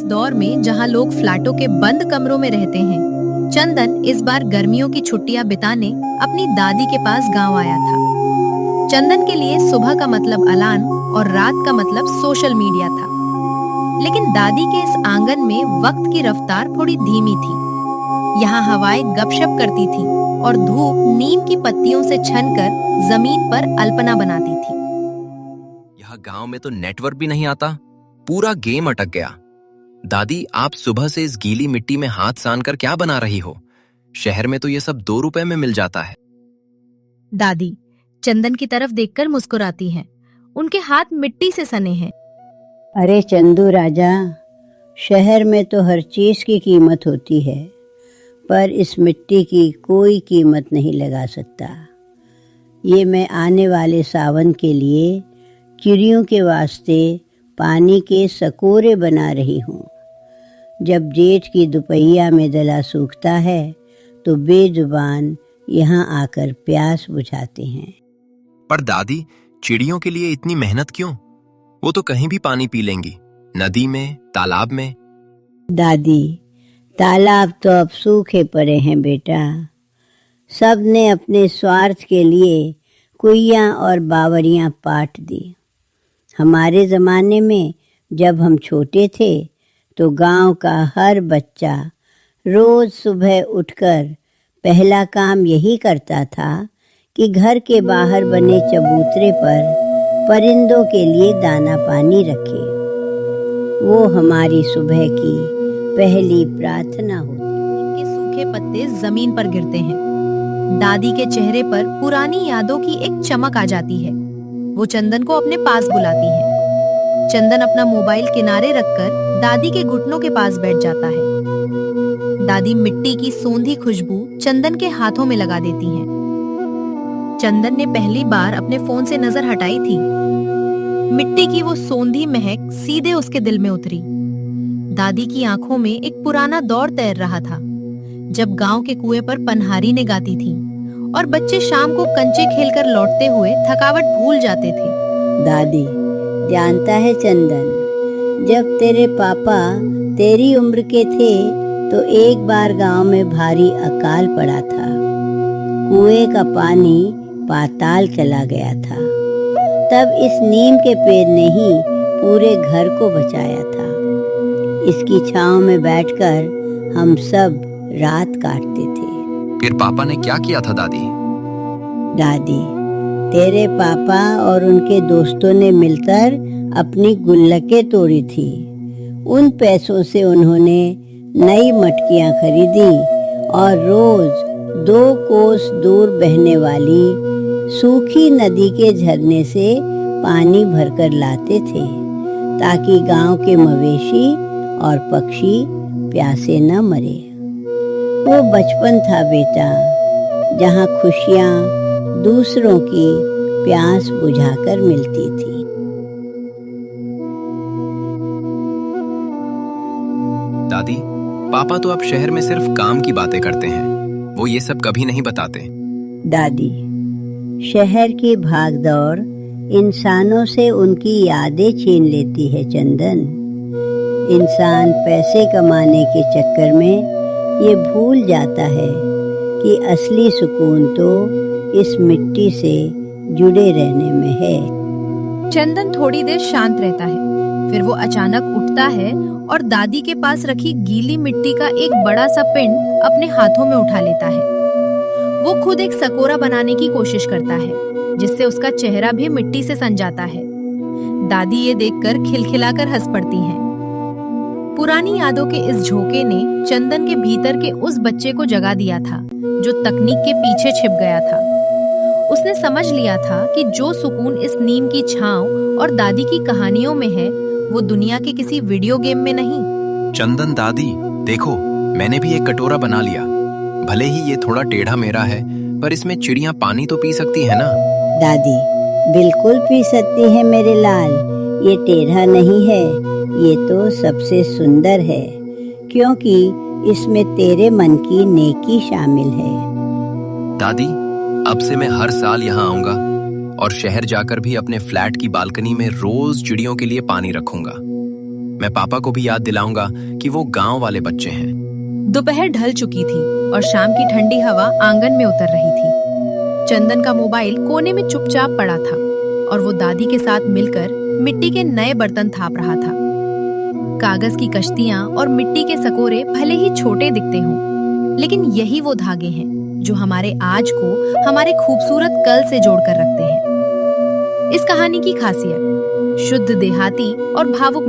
दौर में जहां लोग फ्लैटों के बंद कमरों में रहते हैं, चंदन इस बार गर्मियों की छुट्टियां बिताने अपनी दादी के पास गांव आया था। चंदन के लिए सुबह का मतलब अलार्म और रात का मतलब सोशल मीडिया था। लेकिन दादी के इस आंगन में वक्त की रफ्तार थोड़ी धीमी थी। यहाँ हवाएं गपशप करती थीं और धूप नीम की पत्तियों से छनकर जमीन पर अल्पना बनाती थी। यहाँ गांव में तो नेटवर्क भी नहीं आता, पूरा गेम अटक गया। दादी, आप सुबह से इस गीली मिट्टी में हाथ सान कर क्या बना रही हो? शहर में तो ये सब 2 रुपए में मिल जाता है। दादी चंदन की तरफ देखकर मुस्कुराती हैं। उनके हाथ मिट्टी से सने हैं। अरे चंदू राजा, शहर में तो हर चीज की कीमत होती है, पर इस मिट्टी की कोई कीमत नहीं लगा सकता। ये मैं आने वाले सावन के लिए चिड़ियों के वास्ते पानी के सकोरे बना रही हूँ। जब जेठ की दोपहिया में दला सूखता है तो बेजुबान यहाँ आकर प्यास बुझाते हैं। पर दादी, चिड़ियों के लिए इतनी मेहनत क्यों? वो तो कहीं भी पानी पी लेंगी, नदी में, तालाब में। दादी, तालाब तो अब सूखे पड़े हैं बेटा। सब ने अपने स्वार्थ के लिए कुइयां और बावरियां पाट दी। हमारे ज़माने में जब हम छोटे थे तो गांव का हर बच्चा रोज़ सुबह उठकर पहला काम यही करता था कि घर के बाहर बने चबूतरे पर परिंदों के लिए दाना पानी रखे। वो हमारी सुबह की पहली प्रार्थना होती। इनके सूखे पत्ते जमीन पर गिरते हैं। दादी के चेहरे पर पुरानी यादों की एक चमक आ जाती है। वो चंदन को अपने पास बुलाती है। चंदन अपना मोबाइल किनारे रखकर दादी के घुटनों के पास बैठ जाता है। दादी मिट्टी की सोंधी खुशबू चंदन के हाथों में लगा देती हैं। चंदन ने पहली बार अपने फोन से नजर हटाई थी। मिट्टी की वो सोंधी महक सीधे उसके दिल में उतरी। दादी की आंखों में एक पुराना दौर तैर रहा था, जब गांव के कुएं पर पनहारी ने गाती थी और बच्चे शाम को कंचे खेलकर लौटते हुए थकावट भूल जाते थे। दादी, जानता है चंदन, जब तेरे पापा तेरी उम्र के थे तो एक बार गांव में भारी अकाल पड़ा था। कुएं का पानी पाताल चला गया था। तब इस नीम के पेड़ ने ही पूरे घर को बचाया था। इसकी छांव में बैठकर हम सब रात काटते थे। फिर पापा ने क्या किया था दादी? दादी, तेरे पापा और उनके दोस्तों ने मिलकर अपनी गुल्लकें तोड़ी थी। उन पैसों से उन्होंने नई मटकियां खरीदी और रोज 2 कोस दूर बहने वाली सूखी नदी के झरने से पानी भरकर लाते थे, ताकि गांव के मवेशी और पक्षी प्यासे न मरे। वो बचपन था बेटा, जहाँ खुशियाँ दूसरों की प्यास बुझाकर मिलती थी। दादी, पापा तो अब शहर में सिर्फ काम की बातें करते हैं, वो ये सब कभी नहीं बताते। दादी, शहर की भागदौड़ इंसानों से उनकी यादें छीन लेती है चंदन। इंसान पैसे कमाने के चक्कर में ये भूल जाता है कि असली सुकून तो इस मिट्टी से जुड़े रहने में है। चंदन थोड़ी देर शांत रहता है, फिर वो अचानक उठता है और दादी के पास रखी गीली मिट्टी का एक बड़ा सा पिंड अपने हाथों में उठा लेता है। वो खुद एक सकोरा बनाने की कोशिश करता है, जिससे उसका चेहरा भी मिट्टी से सन जाता है। दादी ये देखकर खिलखिलाकर हंस पड़ती हैं। पुरानी यादों के इस झोंके ने चंदन के भीतर के उस बच्चे को जगा दिया था, जो तकनीक के पीछे छिप गया था। उसने समझ लिया था कि जो सुकून इस नीम की छांव और दादी की कहानियों में है, वो दुनिया के किसी वीडियो गेम में नहीं। चंदन दादी, देखो, मैंने भी एक कटोरा बना लिया। भले ही ये थोड़ा टेढ़ा मेरा है, पर इसमें चिड़ियां पानी तो पी सकती है ना? दादी, बिल्कुल पी सकती है मेरे लाल। ये टेढ़ा नहीं है, ये तो सबसे सुंदर है, क्योंकि इसमें तेरे मन की नेकी शामिल है। दादी, अब से मैं हर साल यहाँ आऊंगा और शहर जाकर भी अपने फ्लैट की बालकनी में रोज चिड़ियों के लिए पानी रखूंगा। मैं पापा को भी याद दिलाऊंगा कि वो गांव वाले बच्चे हैं। दोपहर ढल चुकी थी और शाम की ठंडी हवा आंगन में उतर रही थी। चंदन का मोबाइल कोने में चुपचाप पड़ा था और वो दादी के साथ मिलकर मिट्टी के नए बर्तन थाप रहा था। कागज की कश्तियां और मिट्टी के सकोरे भले ही छोटे दिखते हों, लेकिन यही वो धागे हैं जो हमारे आज को हमारे खूबसूरत कल से जोड़कर रखते हैं। इस कहानी की खासियत शुद्ध देहाती और भावुक